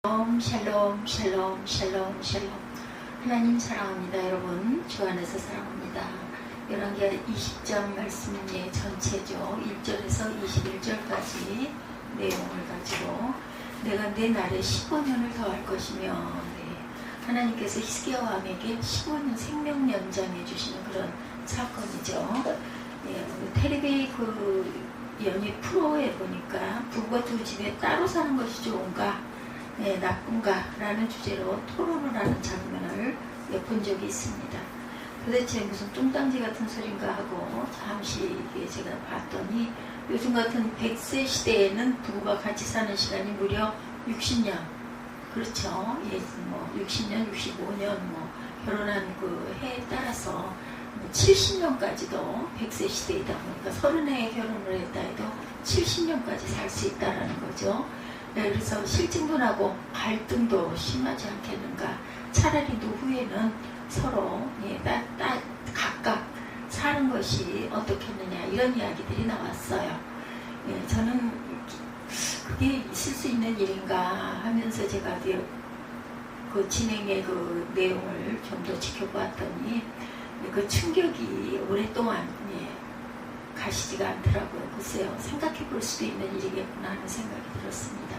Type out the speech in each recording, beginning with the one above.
샬롬 샬롬 샬롬 샬롬. 하나님 사랑합니다. 여러분 주 안에서 사랑합니다. 열왕기하 20장 말씀의 전체죠. 1절에서 21절까지 내용을 가지고 내가 내 날에 15년을 더할 것이며, 하나님께서 히스기야 왕에게 15년 생명 연장해 주시는 그런 사건이죠. 텔레비 연예 프로에 보니까 부부가 두 집에 따로 사는 것이 좋은가 나쁜가 라는 주제로 토론을 하는 장면을 본 적이 있습니다. 도대체 무슨 뚱딴지 같은 소린가 하고 잠시 제가 봤더니 요즘 같은 100세 시대에는 부부가 같이 사는 시간이 무려 60년, 그렇죠. 60년, 65년 결혼한 그 해에 따라서 70년까지도 100세 시대이다 보니까 30해에 결혼을 했다 해도 70년까지 살 수 있다라는 거죠. 그래서 실증분하고 갈등도 심하지 않겠는가. 차라리 노후에는 서로 각각 사는 것이 어떻겠느냐, 이런 이야기들이 나왔어요. 저는 그게 있을 수 있는 일인가 하면서 제가 그 진행의 그 내용을 좀 더 지켜보았더니 그 충격이 오랫동안 가시지가 않더라고요. 글쎄요, 생각해 볼 수도 있는 일이겠구나 하는 생각이 들었습니다.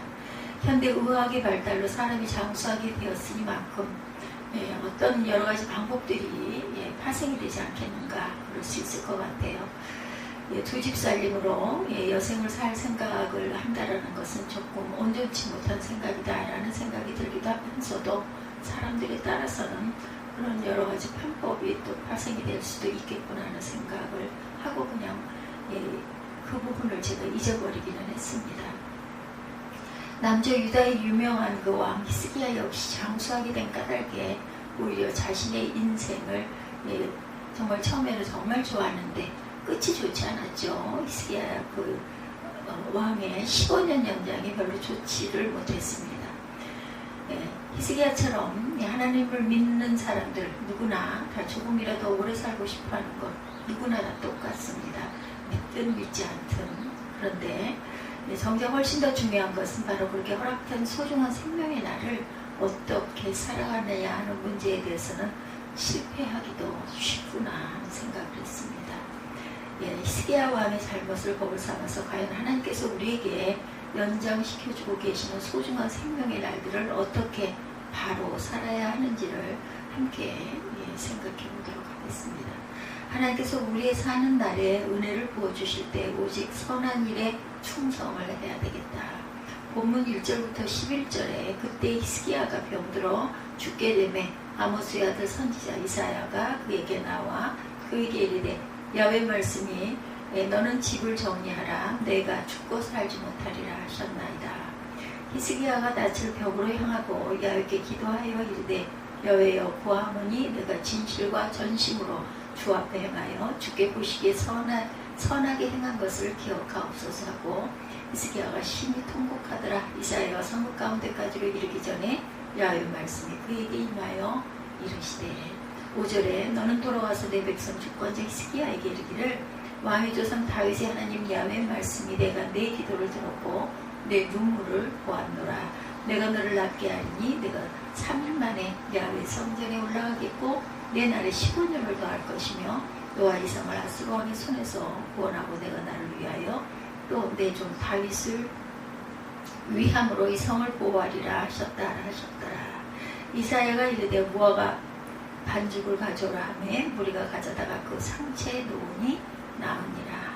현대 의학의 발달로 사람이 장수하게 되었으니만큼 어떤 여러 가지 방법들이 파생이 되지 않겠는가, 그럴 수 있을 것 같아요. 두 집 살림으로 여생을 살 생각을 한다라는 것은 조금 온전치 못한 생각이다라는 생각이 들기도 하면서도 사람들에 따라서는 그런 여러 가지 편법이 또 파생이 될 수도 있겠구나 하는 생각을 하고 그냥 그 부분을 제가 잊어버리기는 했습니다. 남쪽 유다의 유명한 그 왕 히스기야 역시 장수하게 된 까닭에 오히려 자신의 인생을 정말 처음에는 정말 좋았는데 끝이 좋지 않았죠. 히스기야 그 왕의 15년 연장이 별로 좋지를 못했습니다. 히스기야처럼 하나님을 믿는 사람들 누구나 다 조금이라도 오래 살고 싶어하는 것 누구나 다 똑같습니다. 믿든 믿지 않든. 그런데 정작 훨씬 더 중요한 것은 바로 그렇게 허락된 소중한 생명의 날을 어떻게 살아가느냐 하는 문제에 대해서는 실패하기도 쉽구나 하는 생각을 했습니다. 히스기야 왕의 잘못을 법을 삼아서 과연 하나님께서 우리에게 연장시켜주고 계시는 소중한 생명의 날들을 어떻게 바로 살아야 하는지를 함께 생각해 보도록 하겠습니다. 하나님께서 우리의 사는 날에 은혜를 부어주실 때 오직 선한 일에 충성을 해야 되겠다. 본문 1절부터 11절에 그때 히스기야가 병들어 죽게 되매 아모스의 아들 선지자 이사야가 그에게 나와 그에게 이르되 야훼 말씀이 너는 집을 정리하라. 내가 죽고 살지 못하리라 하셨나이다. 히스기야가 낯을 벽으로 향하고 야훼께 기도하여 이르되 여호와여 구하오니 내가 진실과 전심으로 주 앞에 행하여 주께 보시기에 선하게 행한 것을 기억하옵소서 하고 히스기야가 심히 통곡하더라. 이사야가 성읍 가운데까지로 이르기 전에 야훼 말씀이 그에게 임하여 이르시되 5절에 너는 돌아와서 내 백성 주권자 히스기야에게 이르기를 왕의 조상 다윗의 하나님 야훼 말씀이 내가 내 기도를 들었고 내 눈물을 보았노라. 내가 너를 낫게 하리니 내가 3일 만에 야훼 성전에 올라가겠고 내 날에 15년을 더할 것이며 너와 이 성을 아수르 왕의 손에서 구원하고 내가 나를 위하여 또 내 종 다윗을 위함으로 이 성을 보호하리라 하셨더라. 이사야가 이르되 무화과 반죽을 가져오라 하매 무리가 가져다가 그 상체에 놓으니 나으니라.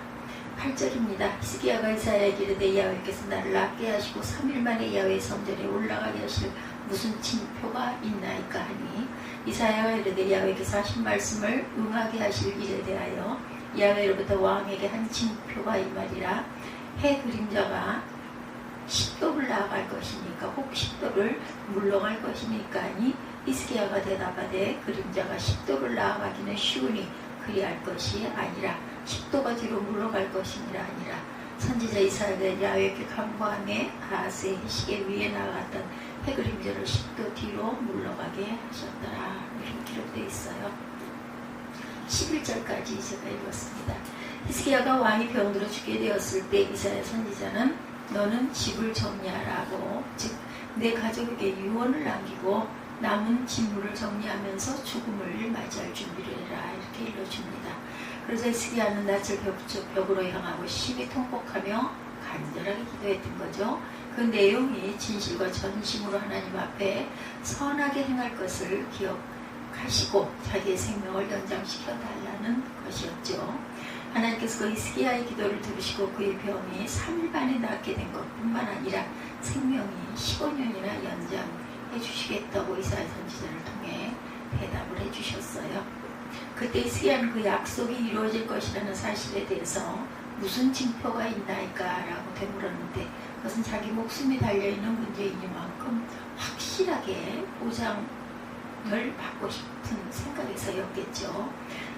8절입니다. 히스기야가 이사야에게 이르되 야훼께서 나를 낫게 하시고 3일 만에 야훼 성전에 올라가게 하실 무슨 징표가 있나이까 하니 이사야가 이르되 야훼께서 하신 말씀을 응하게 하실 일에 대하여 야훼로부터 왕에게 한 징표가 이 말이라. 해 그림자가 10도를 나아갈 것이니까 혹 10도를 물러갈 것이니까 하니 히스기야가 대답하되 그림자가 10도를 나아가기는 쉬우니 그리할 것이 아니라 10도가 뒤로 물러갈 것이니라 아니라. 선지자 이사야가 야훼께 간구하며 아하스의 해시계 위에 나아갔던 해 그림자를 10도 뒤로 물러가게 하셨더라. 이렇게 기록되어 있어요. 11절까지 제가 읽었습니다. 히스기야가 왕이 병들어 죽게 되었을 때 이사야 선지자는 너는 집을 정리하라고, 즉 내 가족에게 유언을 남기고 남은 직무를 정리하면서 죽음을 맞이할 준비를 해라 이렇게 일러줍니다. 그래서 히스기야는 낯을 벽으로 향하고 심히 통곡하며 간절하게 기도했던 거죠. 그 내용이 진실과 전심으로 하나님 앞에 선하게 행할 것을 기억하시고 자기의 생명을 연장시켜 달라는 것이었죠. 하나님께서 그 히스기야의 기도를 들으시고 그의 병이 3일 만에 낫게 된 것뿐만 아니라 생명이 15년이나 연장해 주시겠다고 이사야 선지자를 통해 대답을 해주셨어요. 그때 히스기야는 그 약속이 이루어질 것이라는 사실에 대해서 무슨 징표가 있나이까 라고 되물었는데 그것은 자기 목숨이 달려있는 문제이니만큼 확실하게 보장을 받고 싶은 생각에서였겠죠.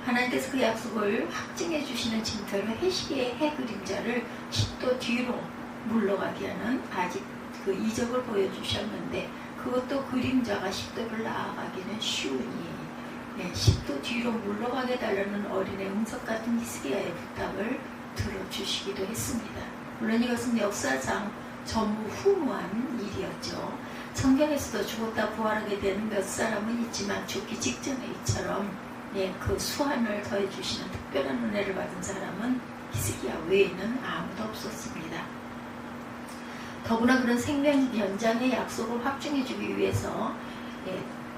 하나님께서 그 약속을 확증해 주시는 징표로 해시기의 해 그림자를 10도 뒤로 물러가게 하는 아직 그 이적을 보여주셨는데 그것도 그림자가 10도를 나아가기는 쉬우니 10도 뒤로 물러가게 달라는 어린의 응석 같은 히스기야의 부탁을 들어주시기도 했습니다. 물론 이것은 역사상 전무후무한 일이었죠. 성경에서도 죽었다 부활하게 되는 몇 사람은 있지만 죽기 직전에 이처럼 그 수완을 더해주시는 특별한 은혜를 받은 사람은 히스기야 외에는 아무도 없었습니다. 더구나 그런 생명 연장의 약속을 확증해주기 위해서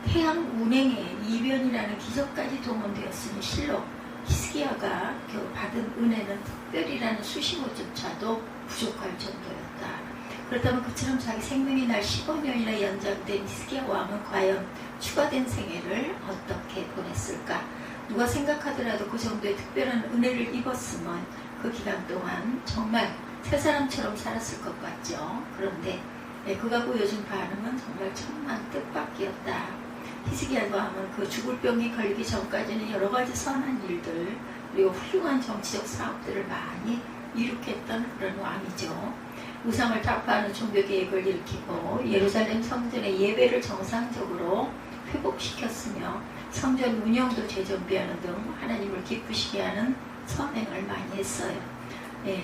태양 운행의 이변이라는 기적까지 동원되었으니 실로 히스기야가 받은 은혜는 특별이라는 수식어조차도 부족할 정도였다. 그렇다면 그처럼 자기 생명이 날 15년이나 연장된 히스기야 왕은 과연 추가된 생애를 어떻게 보냈을까? 누가 생각하더라도 그 정도의 특별한 은혜를 입었으면 그 기간 동안 정말 새 사람처럼 살았을 것 같죠. 그런데 그가 보여준 반응은 정말 천만 뜻밖이었다. 히스기야 왕은 그 죽을 병에 걸리기 전까지는 여러 가지 선한 일들 그리고 훌륭한 정치적 사업들을 많이 이룩했던 그런 왕이죠. 우상을 타파하는 종교 계획을 일으키고 예루살렘 성전의 예배를 정상적으로 회복시켰으며 성전 운영도 재정비하는 등 하나님을 기쁘시게 하는 선행을 많이 했어요.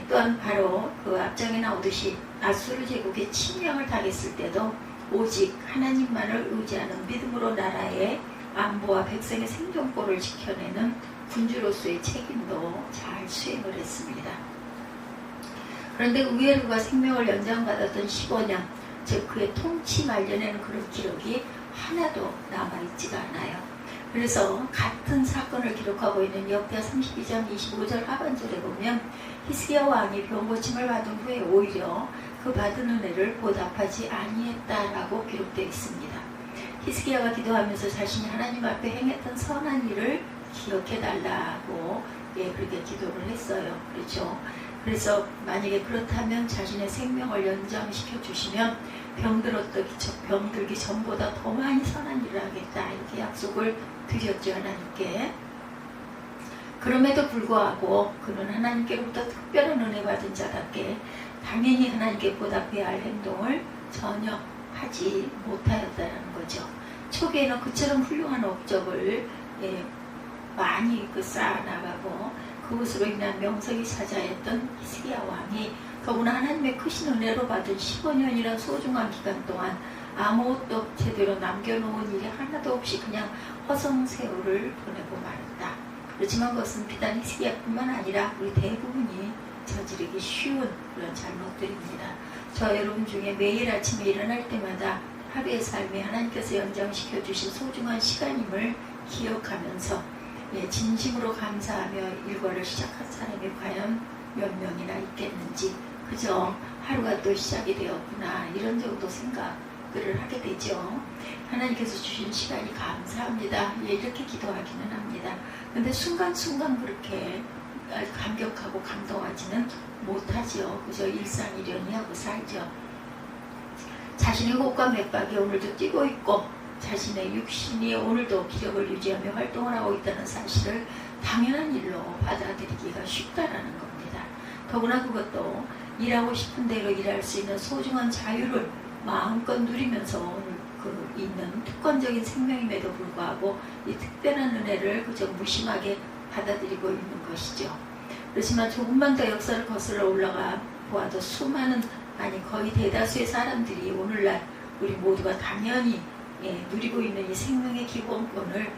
또한 바로 그 앞장에 나오듯이 아수르 제국의 침략을 당했을 때도 오직 하나님만을 의지하는 믿음으로 나라의 안보와 백성의 생존권을 지켜내는 군주로서의 책임도 잘 수행을 했습니다. 그런데 의외로 그가 생명을 연장받았던 15년, 즉 그의 통치 말년에는 그런 기록이 하나도 남아있지가 않아요. 그래서 같은 사건을 기록하고 있는 역대 32장 25절 하반절에 보면 히스기야 왕이 병고침을 받은 후에 오히려 그 받은 은혜를 보답하지 아니했다라고 기록되어 있습니다. 히스기야가 기도하면서 자신이 하나님 앞에 행했던 선한 일을 기억해달라고 그렇게 기도를 했어요. 그렇죠? 그래서 만약에 그렇다면 자신의 생명을 연장시켜 주시면 병들기 전보다 더 많이 선한 일을 하겠다 이렇게 약속을 드렸죠. 하나님께. 그럼에도 불구하고 그는 하나님께로부터 특별한 은혜 받은 자답게 당연히 하나님께 보답해야 할 행동을 전혀 하지 못하였다는 거죠. 초기에는 그처럼 훌륭한 업적을 많이 쌓아나가고 그것으로 인한 명성이 사자였던 히스기야 왕이 더구나 하나님의 크신 은혜로 받은 15년이란 소중한 기간 동안 아무것도 제대로 남겨놓은 일이 하나도 없이 그냥 허송세월을 보내고 말았다. 그렇지만 그것은 비단 히스기야뿐만 아니라 우리 대부분이 저지르기 쉬운 그런 잘못들입니다. 저 여러분 중에 매일 아침에 일어날 때마다 하루의 삶에 하나님께서 연장시켜 주신 소중한 시간임을 기억하면서 진심으로 감사하며 일과를 시작한 사람이 과연 몇 명이나 있겠는지 그저 하루가 또 시작이 되었구나 이런 정도 생각들을 하게 되죠. 하나님께서 주신 시간이 감사합니다. 이렇게 기도하기는 합니다. 근데 순간순간 그렇게 감격하고 감동하지는 못하죠. 그저 일상이려니 하고 살죠. 자신의 호흡과 맥박이 오늘도 뛰고 있고 자신의 육신이 오늘도 기력을 유지하며 활동을 하고 있다는 사실을 당연한 일로 받아들이기가 쉽다라는 겁니다. 더구나 그것도 일하고 싶은 대로 일할 수 있는 소중한 자유를 마음껏 누리면서 오늘 있는 특권적인 생명임에도 불구하고 이 특별한 은혜를 그저 무심하게 받아들이고 있는 것이죠. 그렇지만 조금만 더 역사를 거슬러 올라가 보아도 수많은 거의 대다수의 사람들이 오늘날 우리 모두가 당연히 누리고 있는 이 생명의 기본권을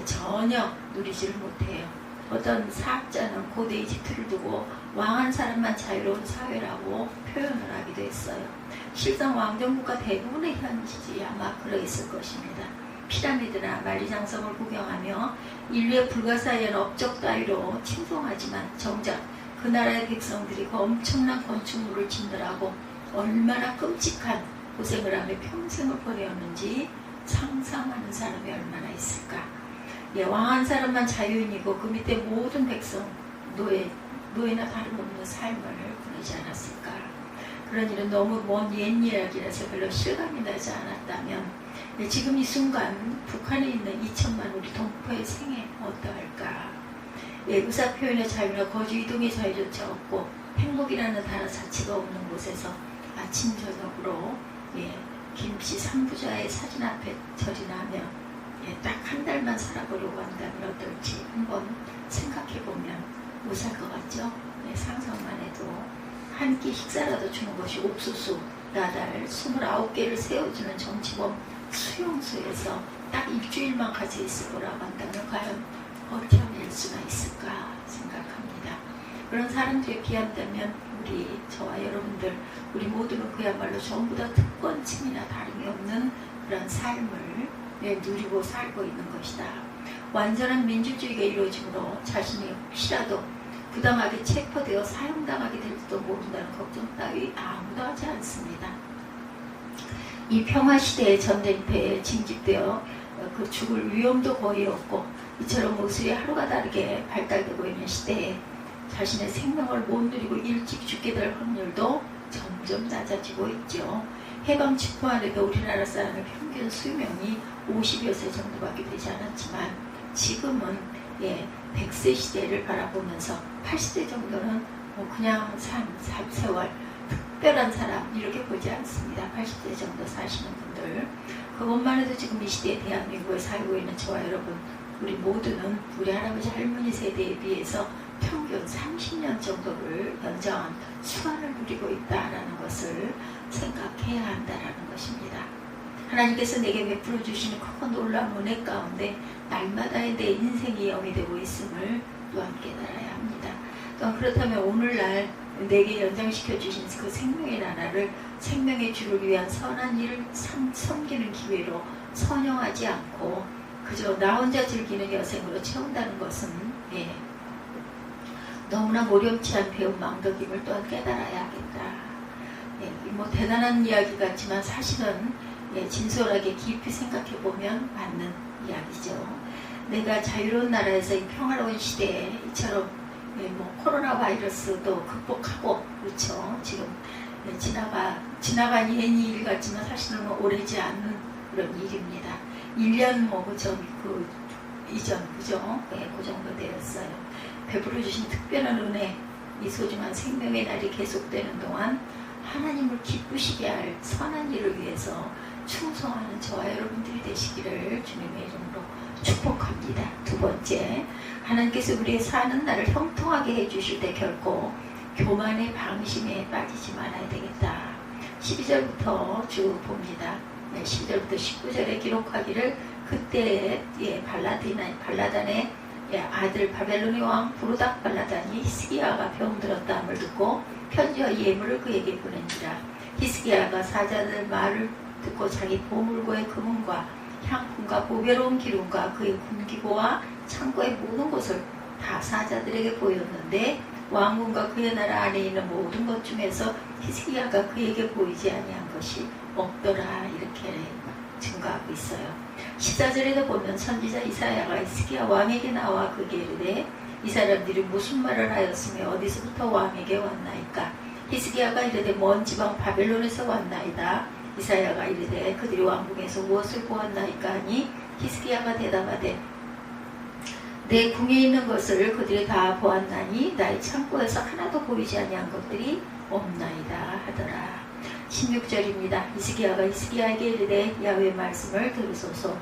전혀 누리지를 못해요. 어떤 사학자는 고대 이집트를 두고 왕한 사람만 자유로운 사회라고 표현을 하기도 했어요. 실상 왕정국가 대부분의 현실이 아마 그러했을 것입니다. 피라미드나 만리장성을 구경하며 인류의 불가사의한 업적 따위로 칭송하지만 정작 그 나라의 백성들이 그 엄청난 건축물을 짓느라고 얼마나 끔찍한 고생을 하며 평생을 보내었는지 상상하는 사람이 얼마나 있을까. 왕한 사람만 자유인이고 그 밑에 모든 백성 노예나 다름없는 삶을 보내지 않았을까. 그런 일은 너무 먼 옛 이야기라서 별로 실감이 나지 않았다면 지금 이 순간 북한에 있는 2천만 우리 동포의 생애 어떠할까. 의사 표현의 자유나 거주 이동의 자유조차 없고 행복이라는 단어 자체가 없는 곳에서 아침 저녁으로 김씨 3부자의 사진 앞에 절이나 하며 딱 한 달만 살아보려고 한다면 어떨지 한번 생각해보면 못 살 것 같죠? 상상만 해도 한 끼 식사라도 주는 것이 옥수수 나달 29개를 세워주는 정치범 수용소에서 딱 일주일만 같이 있을 거라고 한다면 과연 버텨낼 수가 있을까 생각합니다. 그런 사람들에 비한다면 우리 저와 여러분들 우리 모두는 그야말로 전부 다 특권층이나 다름이 없는 그런 삶을 누리고 살고 있는 것이다. 완전한 민주주의가 이루어지므로 자신이 혹시라도 부당하게 체포되어 사형당하게 될지도 모른다는 걱정 따위 아무도 하지 않습니다. 이 평화시대의 전쟁패에 징집되어 그 죽을 위험도 거의 없고 이처럼 모습이 하루가 다르게 발달되고 있는 시대에 자신의 생명을 못 누리고 일찍 죽게 될 확률도 점점 낮아지고 있죠. 해방 직후 안에도 우리나라 사람의 평균 수명이 50여 세 정도밖에 되지 않았지만 지금은 100세 시대를 바라보면서 80세 정도는 그냥 세월 특별한 사람 이렇게 보지 않습니다. 80세 정도 사시는 분들 그것만 해도 지금 이 시대에 대한민국에 살고 있는 저와 여러분 우리 모두는 우리 할아버지 할머니 세대에 비해서 평균 30년 정도를 연장한 수완을 누리고 있다는 것을 생각해야 한다는 것입니다. 하나님께서 내게 베풀어 주시는 크고 놀라운 은혜 가운데 날마다의 내 인생이 영이 되고 있음을 또한 깨달아야 합니다. 또한 그렇다면 오늘날 내게 연장시켜 주신 그 생명의 나라를 생명의 주를 위한 선한 일을 섬기는 기회로 선영하지 않고 그저 나 혼자 즐기는 여생으로 채운다는 것은 너무나 모렴치 않은 배운 망덕임을 또한 깨달아야겠다. 뭐 대단한 이야기 같지만 사실은 진솔하게 깊이 생각해보면 맞는 이야기죠. 내가 자유로운 나라에서 이 평화로운 시대에 이처럼 뭐 코로나 바이러스도 극복하고 그렇죠. 지금 지나간 옛 일 같지만 사실은 오래지 않는 그런 일입니다. 1년 그죠 그 이전 그죠 그 정도 되었어요. 베풀어 주신 특별한 은혜 이 소중한 생명의 날이 계속되는 동안 하나님을 기쁘시게 할 선한 일을 위해서 충성하는 저와 여러분들이 되시기를 주님의 이름으로 축복합니다. 두 번째, 하나님께서 우리의 사는 날을 형통하게 해주실 때 결코 교만의 방심에 빠지지 말아야 되겠다. 12절부터 쭉 봅니다. 12절부터 19절에 기록하기를 그때 발라단의 아들 바벨론의 왕 부르닥 발라단이 히스기야가 병들었다 함을 듣고 편지와 예물을 그에게 보낸지라. 히스기야가 사자들 말을 듣고 자기 보물고의 금은과 향품과 보배로운 기름과 그의 군기고와 창고의 모든 것을 다 사자들에게 보였는데 왕궁과 그의 나라 안에 있는 모든 것 중에서 히스기야가 그에게 보이지 아니한 것이 없더라. 이렇게 증거하고 있어요. 14절에도 보면 선지자 이사야가 히스기야 왕에게 나와 그에게 이르되 이 사람들이 무슨 말을 하였으며 어디서부터 왕에게 왔나이까. 히스기야가 이르되 먼 지방 바벨론에서 왔나이다. 이사야가 이르되 그들이 왕궁에서 무엇을 보았나이까 하니 히스기야가 대답하되 내 궁에 있는 것을 그들이 다 보았나니 나의 창고에서 하나도 보이지 아니한 것들이 없나이다 하더라. 16절입니다. 히스기야가 히스기야에게 이르되 야훼의 말씀을 들으소서.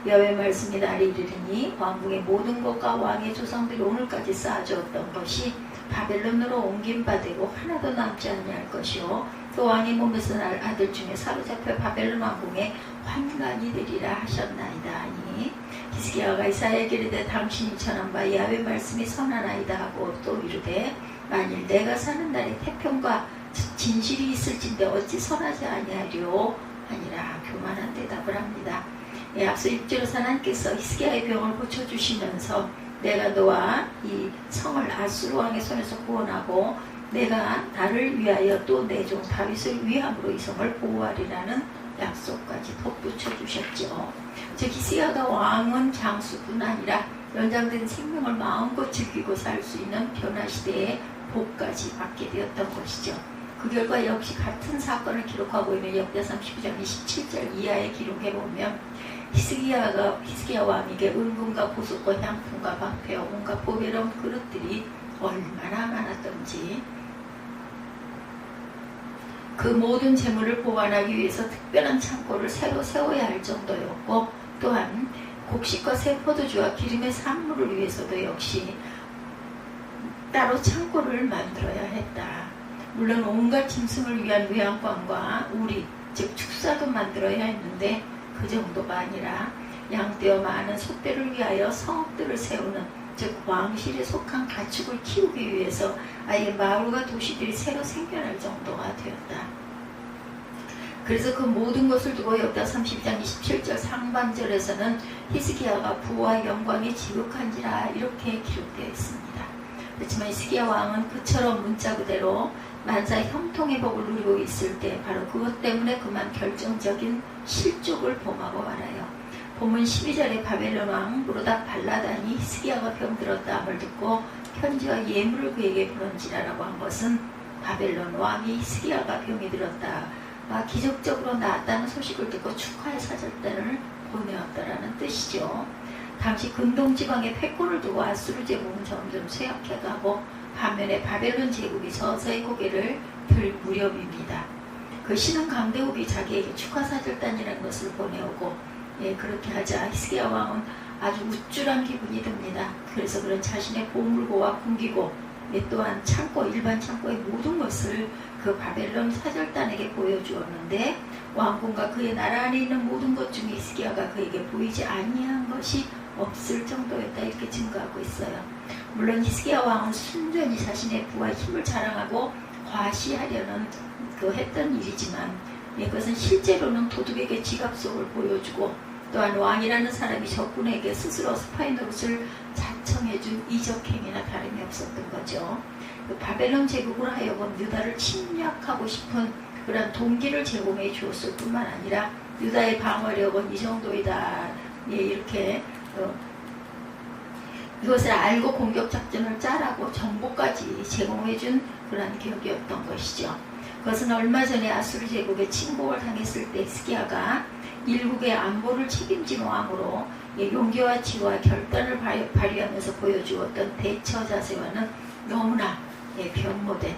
야훼의 말씀이 날이 이르리니 왕궁의 모든 것과 왕의 조상들이 오늘까지 쌓아주었던 것이 바벨론으로 옮긴 바 되고 하나도 남지 아니할 것이요 또 왕의 몸에서 날 아들 중에 사로잡혀 바벨론 왕궁에 환관이 되리라 하셨나이다 하니 히스기야가 이사야에게 이르되 당신이 전한 바 야훼 말씀이 선하나이다 하고 또 이르되 만일 내가 사는 날에 태평과 진실이 있을진데 어찌 선하지 아니하리오 하니라. 교만한 대답을 합니다. 앞서 6절에서 하나님께서 히스기야의 병을 고쳐주시면서 내가 너와 이 성을 아수르 왕의 손에서 구원하고 내가 나를 위하여 또 내 종 다윗을 위함으로 이 성을 보호하리라는 약속까지 덧붙여 주셨죠. 즉 히스기야가 왕은 장수뿐 아니라 연장된 생명을 마음껏 즐기고 살 수 있는 변화시대의 복까지 받게 되었던 것이죠. 그 결과 역시 같은 사건을 기록하고 있는 역대상 19장 27절 이하에 기록해보면 히스기야 왕에게 은금과 보석과 향품과 방패와 온갖 보배로운 그릇들이 얼마나 많았던지 그 모든 재물을 보관하기 위해서 특별한 창고를 새로 세워야 할 정도였고 또한 곡식과 새 포도주와 기름의 산물을 위해서도 역시 따로 창고를 만들어야 했다. 물론 온갖 짐승을 위한 외양간과 우리 즉 축사도 만들어야 했는데 그 정도가 아니라 양떼와 많은 소떼를 위하여 성읍들을 세우는 즉 왕실에 속한 가축을 키우기 위해서 아예 마을과 도시들이 새로 생겨날 정도가 되었다. 그래서 그 모든 것을 두고 역대 30장 27절 상반절에서는 히스기야가 부와 영광이 지극한지라 이렇게 기록되어 있습니다. 그렇지만 히스기야 왕은 그처럼 문자 그대로 만사 형통의 복을 누리고 있을 때 바로 그것 때문에 그만 결정적인 실족을 범하고 말아요. 본문 12절에 바벨론 왕 무로닥 발라단이 히스기야가 병들었다 함을 듣고 편지와 예물을 그에게 보낸지라라고 한 것은 바벨론 왕이 히스기야가 병이 들었다 기적적으로 나았다는 소식을 듣고 축하의 사절단을 보내었다라는 뜻이죠. 당시 근동지방의 패권을 두고 아수르 제국은 점점 쇠약해가고 반면에 바벨론 제국이 서서히 고개를 들 무렵입니다. 그 신은 강대국이 자기에게 축하사절단이라는 것을 보내오고 그렇게 하자 히스기야 왕은 아주 우쭐한 기분이 듭니다. 그래서 그런 자신의 보물고와 궁기고 또한 일반 창고의 모든 것을 그 바벨론 사절단에게 보여주었는데 왕궁과 그의 나라 안에 있는 모든 것 중에 히스기야가 그에게 보이지 아니한 것이 없을 정도였다 이렇게 증거하고 있어요. 물론 히스기야 왕은 순전히 자신의 부와 힘을 자랑하고 과시하려는 했던 일이지만 그것은 실제로는 도둑에게 지갑 속을 보여주고 또한 왕이라는 사람이 적군에게 스스로 스파이 노릇을 자청해준 이적행위나 다름이 없었던 거죠. 그 바벨론 제국으로 하여금 유다를 침략하고 싶은 그런 동기를 제공해 주었을 뿐만 아니라 유다의 방어력은 이 정도이다 이렇게 이것을 알고 공격 작전을 짜라고 정보까지 제공해준 그런 기억이었던 것이죠. 그것은 얼마 전에 아수르 제국에 침공을 당했을 때 히스기야가 일국의 안보를 책임진 왕으로 용기와 지혜와 결단을 발휘하면서 보여주었던 대처 자세와는 너무나 변모된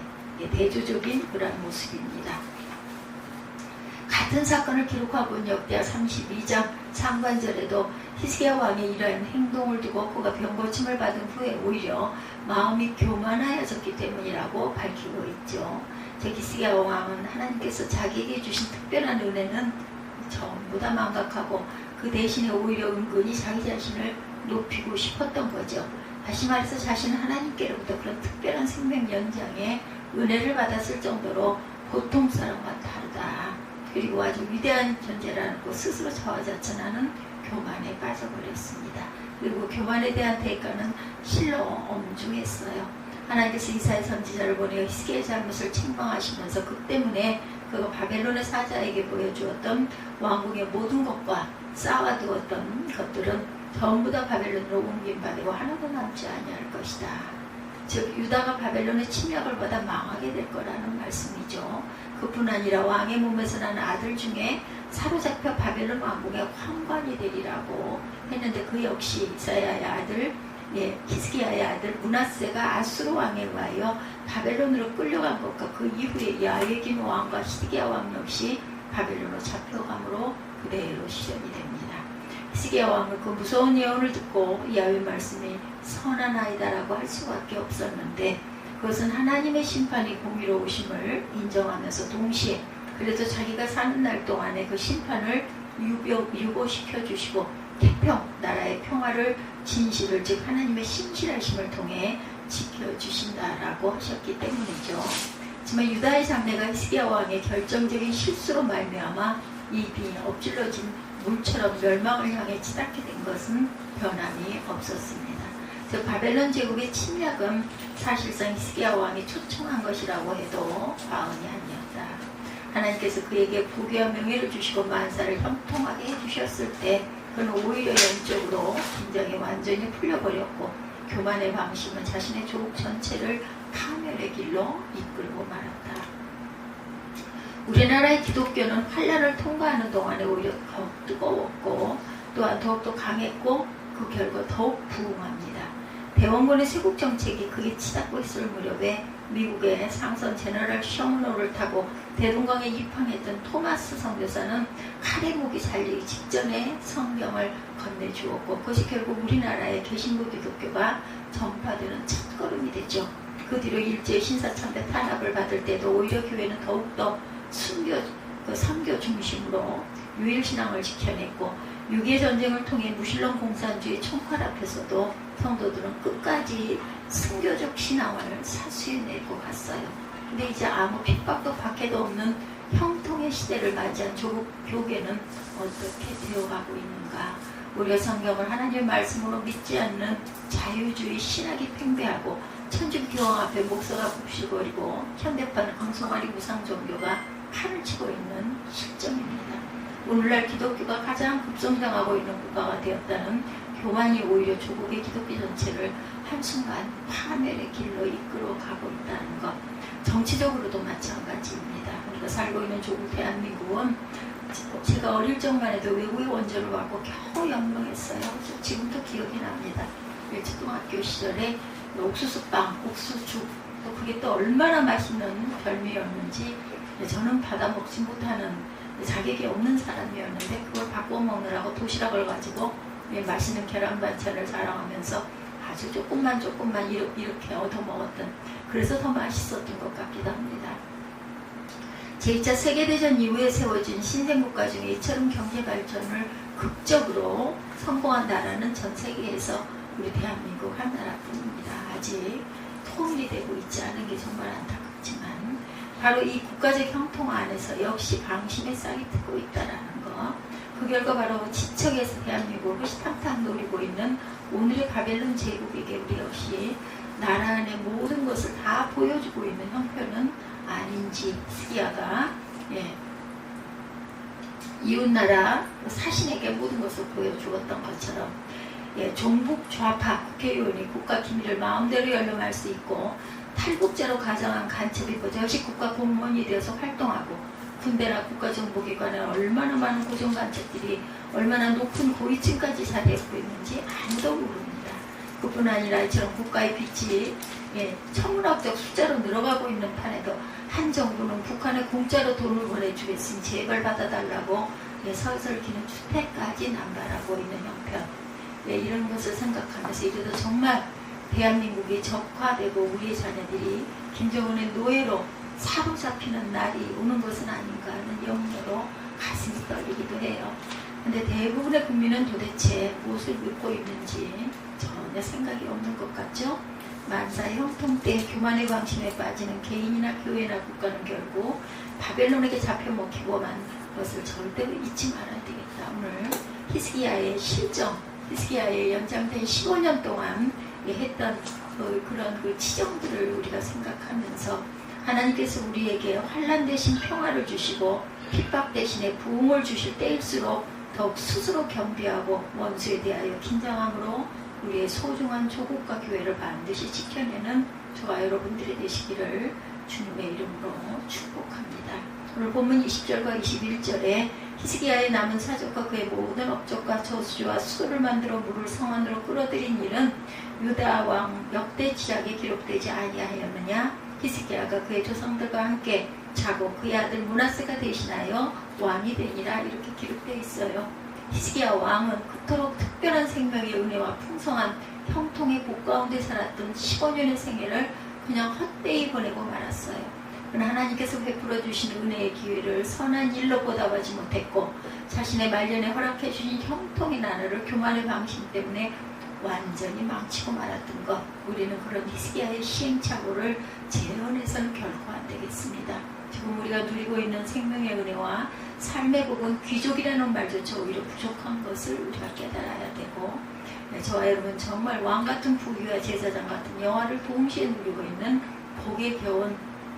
대조적인 그런 모습입니다. 같은 사건을 기록하고 있는 역대하 32장 상반절에도 히스기야 왕의 이러한 행동을 두고 그가 병고침을 받은 후에 오히려 마음이 교만하여졌기 때문이라고 밝히고 있죠. 히스기야 왕은 하나님께서 자기에게 주신 특별한 은혜는 전부 다 망각하고 그 대신에 오히려 은근히 자기 자신을 높이고 싶었던 거죠. 다시 말해서 자신은 하나님께로부터 그런 특별한 생명 연장의 은혜를 받았을 정도로 보통 사람과 다르다. 그리고 아주 위대한 존재라는 것 스스로 자화자찬하는 교만에 빠져버렸습니다. 그리고 교만에 대한 대가는 실로 엄중했어요. 하나님께서 이사야 선지자를 보내어 히스기야의 잘못을 책망하시면서 그 때문에 그가 바벨론의 사자에게 보여주었던 왕궁의 모든 것과 쌓아두었던 것들은 전부 다 바벨론으로 옮김받고 하나도 남지 아니할 것이다. 즉 유다가 바벨론의 침략을 받아 망하게 될 거라는 말씀이죠. 그뿐 아니라 왕의 몸에서 나는 아들 중에 사로잡혀 바벨론 왕궁의 황관이 되리라고 했는데 그 역시 이사야의 아들 히스기야의 아들 므낫세가 아수르 왕에 의하여 바벨론으로 끌려간 것과 그 이후에 야외긴 왕과 히스기야 왕 역시 바벨론으로 잡혀감으로 그대로 실현이 됩니다. 히스기야 왕은 그 무서운 예언을 듣고 야훼 말씀이 선한 아이다라고 할 수밖에 없었는데 그것은 하나님의 심판이 공의로우심을 인정하면서 동시에 그래도 자기가 사는 날 동안에 그 심판을 유보시켜 주시고 태평, 나라의 평화를 진실을 즉 하나님의 신실하심을 통해 지켜주신다라고 하셨기 때문이죠. 하지만 유다의 장래가 히스기야 왕의 결정적인 실수로 말미암아 입이 엎질러진 물처럼 멸망을 향해 치닫게 된 것은 변함이 없었습니다. 즉 바벨론 제국의 침략은 사실상 히스기야 왕이 초청한 것이라고 해도 과언이 아니었다. 하나님께서 그에게 부귀와 명예를 주시고 만사를 형통하게 해주셨을 때 그는 오히려 영적으로 긴장이 완전히 풀려버렸고 교만의 방심은 자신의 조국 전체를 파멸의 길로 이끌고 말았다. 우리나라의 기독교는 환란을 통과하는 동안에 오히려 더욱 뜨거웠고 또한 더욱더 강했고 그 결과 더욱 부흥합니다. 대원군의 세국 정책이 극에 치닫고 있을 무렵에 미국의 상선 제너럴 셔먼호를 타고 대동강에 입항했던 토마스 선교사는 칼에 목이 잘리기 직전에 성경을 건네주었고 그것이 결국 우리나라의 개신교 기독교가 전파되는 첫걸음이 되죠. 그 뒤로 일제 신사참배 탄압을 받을 때도 오히려 교회는 더욱더 선교 중심으로 유일신앙을 지켜냈고 6.25 전쟁을 통해 무신론 공산주의 총칼 앞에서도 성도들은 끝까지 순교적 신앙을 사수해내고 갔어요. 근데 이제 아무 핍박도 박해도 없는 형통의 시대를 맞이한 조국 교계는 어떻게 되어가고 있는가? 우리가 성경을 하나님의 말씀으로 믿지 않는 자유주의 신학이 팽배하고 천주교황 앞에 목사가 굽실거리고 현대판 엉성아리 무상종교가 판을 치고 있는 실정입니다. 오늘날 기독교가 가장 급성장하고 있는 국가가 되었다는 교만이 오히려 조국의 기독교 전체를 한순간 파멸의 길로 이끌어 가고 있다는 것. 정치적으로도 마찬가지입니다. 우리가 살고 있는 조국 대한민국은 제가 어릴 적만 해도 외국의 원조를 받고 겨우 연명했어요. 지금도 기억이 납니다. 초등학교 시절에 옥수수빵, 옥수죽, 또 그게 또 얼마나 맛있는 별미였는지 저는 받아 먹지 못하는 자격이 없는 사람이었는데 그걸 바꿔 먹느라고 도시락을 가지고 맛있는 계란 반찬을 자랑하면서 아주 조금만 이렇게 얻어 먹었던, 그래서 더 맛있었던 것 같기도 합니다. 제2차 세계대전 이후에 세워진 신생국가 중에 이처럼 경제발전을 극적으로 성공한 나라는 전 세계에서 우리 대한민국 한 나라뿐입니다. 아직 통일이 되고 있지 않은 게 정말 안타깝지만 바로 이 국가적 형통화 안에서 역시 방심의 싹이 트고 있다는 것. 그 결과 바로 지척에서 대한민국을 호시탐탐 노리고 있는 오늘의 바벨론 제국에게 우리 역시 나라 안의 모든 것을 다 보여주고 있는 형편은 아닌지 히스기야가 이웃나라 사신에게 모든 것을 보여주었던 것처럼 종북 좌파 국회의원이 국가 기밀을 마음대로 열람할 수 있고 탈북자로 가정한 간첩이 버젓이 국가 공무원이 되어서 활동하고 군대나 국가정보기관에 얼마나 많은 고정간첩들이 얼마나 높은 고위층까지 자리했고 있는지 아무도 모릅니다. 그뿐 아니라 이처럼 국가의 빚이 천문학적 숫자로 늘어가고 있는 판에도 한 정부는 북한에 공짜로 돈을 보내주겠으니 제발 받아달라고 서설기는 주택까지 남발하고 있는 형편. 이런 것을 생각하면서 이래도 정말 대한민국이 적화되고 우리의 자녀들이 김정은의 노예로 사로잡히는 날이 오는 것은 아닌가 하는 염려로 가슴이 떨리기도 해요. 근데 대부분의 국민은 도대체 무엇을 믿고 있는지 전혀 생각이 없는 것 같죠? 만사의 형통 때 교만의 방심에 빠지는 개인이나 교회나 국가는 결국 바벨론에게 잡혀먹히고만 것을 절대로 잊지 말아야 되겠다. 오늘 히스기야의 실정, 히스기야의 연장된 15년 동안 했던 그런 치정들을 우리가 생각하면서 하나님께서 우리에게 환난 대신 평화를 주시고 핍박 대신에 부흥을 주실 때일수록 더욱 스스로 겸비하고 원수에 대하여 긴장함으로 우리의 소중한 조국과 교회를 반드시 지켜내는 저와 여러분들이 되시기를 주님의 이름으로 축복합니다. 오늘 본문 20절과 21절에 히스기야의 남은 사적과 그의 모든 업적과 저수지와 수도를 만들어 물을 성 안으로 끌어들인 일은 유다 왕 역대지략에 기록되지 아니하였느냐? 히스기야가 그의 조상들과 함께 자고 그의 아들 므낫세가 대신하여 왕이 되니라 이렇게 기록되어 있어요. 히스기야 왕은 그토록 특별한 생명의 은혜와 풍성한 형통의 복 가운데 살았던 15년의 생애를 그냥 헛되이 보내고 말았어요. 그러나 하나님께서 베풀어 주신 은혜의 기회를 선한 일로 보답하지 못했고 자신의 말년에 허락해 주신 형통의 나라를 교만의 방식 때문에 완전히 망치고 말았던 것, 우리는 그런 히스기야의 시행착오를 재현해서는 결코 안 되겠습니다. 지금 우리가 누리고 있는 생명의 은혜와 삶의 복은 귀족이라는 말조차 오히려 부족한 것을 우리가 깨달아야 되고, 저와 여러분 정말 왕같은 부귀와 제사장 같은 영화를 동시에 누리고 있는 복에 겨운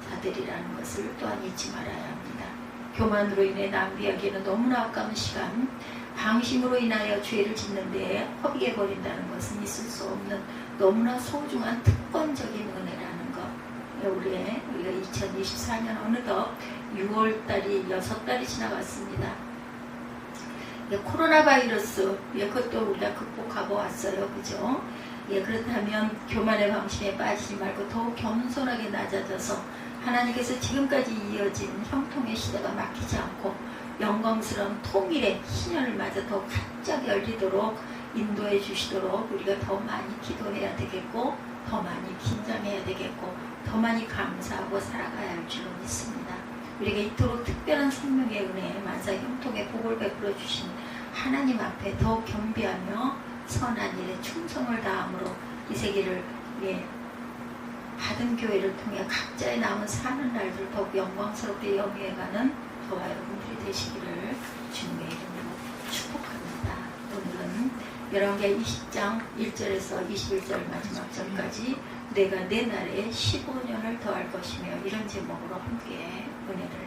자들이라는 것을 또한 잊지 말아야 합니다. 교만으로 인해 낭비하기에는 너무나 아까운 시간, 방심으로 인하여 죄를 짓는 데에 허비해 버린다는 것은 있을 수 없는 너무나 소중한 특권적인 은혜라는 것. 우리가 2024년 어느덧 6월달이 6달이 지나갔습니다. 코로나 바이러스, 그것도 우리가 극복하고 왔어요. 그죠? 그렇다면 교만의 방심에 빠지지 말고 더욱 겸손하게 낮아져서 하나님께서 지금까지 이어진 형통의 시대가 막히지 않고 영광스러운 통일의 신년을 맞아 더 활짝 열리도록 인도해 주시도록 우리가 더 많이 기도해야 되겠고, 더 많이 긴장해야 되겠고, 더 많이 감사하고 살아가야 할 줄로 믿습니다. 우리가 이토록 특별한 생명의 은혜, 만사 형통의 복을 베풀어 주신 하나님 앞에 더 겸비하며 선한 일에 충성을 다함으로 이 세계를 받은 교회를 통해 각자의 남은 사는 날들 더욱 영광스럽게 영위해가는 저와 여러분들이 되시기를 주님의 이름으로 축복합니다. 오늘은 열왕기하 20장 1절에서 21절 마지막 절까지 내가 내 날에 15년을 더할 것이며 이런 제목으로 함께 은혜를